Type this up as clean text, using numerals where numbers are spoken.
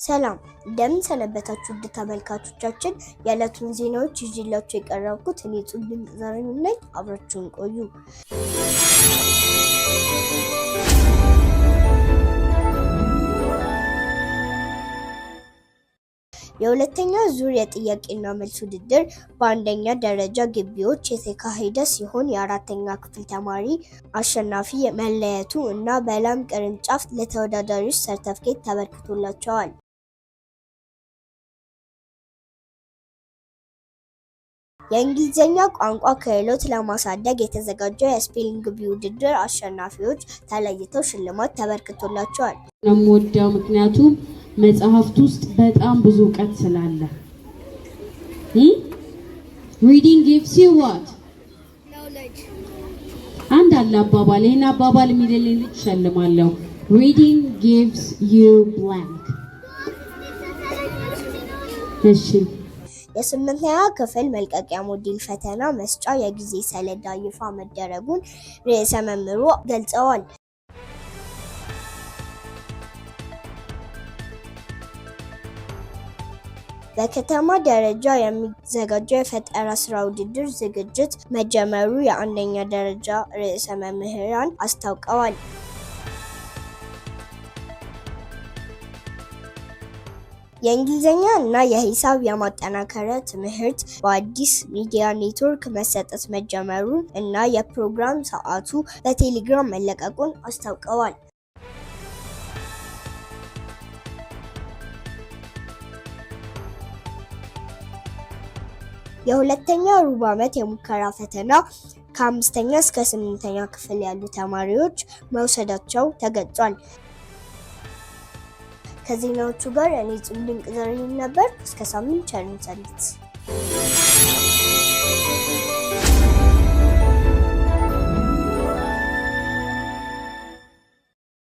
ሰላም እንደምን ሰነበታችሁ ውድ ተመልካቾቻችን። የዕለቱን ዜናዎች ይዤላችሁ የቀረብኩት እኔ ጽልም ዘረኝ ነኝ። አብራችሁን ቆዩ። የሁለተኛ ዙር የጥያቄና መልስ ውድድር በአንደኛ ደረጃ ግቢዎች የተካሄደ ሲሆን የአራተኛ ክፍል ተማሪ አሸናፊ መለየቱ እና በላም ቅርንጫፍ ለተወዳዳሪዎች ሰርተፍኬት ተበርክቶላቸዋል። የእንግሊዝኛ ቋንቋ ክህሎት ለማሳደግ የተዘጋጀው የስፔሊንግ ቢ ውድድር አሸናፊዎች ተለይተው ሽልማት ተበርክቶላቸዋል። የምወደው ምክንያቱም መጽሐፍት ውስጥ በጣም ብዙ እውቀት ስላለ። reading gives you what? knowledge. አንድ አለ አባባል፣ ይሄን አባባል የሚልልኝ ልጅ ሸልማለሁ። reading gives you blank። እሺ የስምንተኛ ክፍል መልቀቂያ ሞዴል ፈተና መስጫ የጊዜ ሰሌዳ ይፋ መደረጉን ርዕሰ መምህሩ ገልጸዋል። በከተማ ደረጃ የሚዘጋጀው የፈጠራ ስራ ውድድር ዝግጅት መጀመሩ የአንደኛ ደረጃ ርዕሰ መምህራን አስታውቀዋል። የእንግሊዝኛ እና የሂሳብ የማጠናከሪያ ትምህርት በአዲስ ሚዲያ ኔትወርክ መሰጠት መጀመሩን እና የፕሮግራም ሰዓቱ በቴሌግራም መለቀቁን አስታውቀዋል። የሁለተኛ ሩብ ዓመት የሙከራ ፈተና ከ5ኛ እስከ 8ኛ ክፍል ያሉ ተማሪዎች መውሰዳቸው ተገልጿል። ከዜናዎቹ ጋር እኔ ጽልም ድንቅ ዘረኝ ነበር። እስከ ሳምንት ቸር እንሰንብት።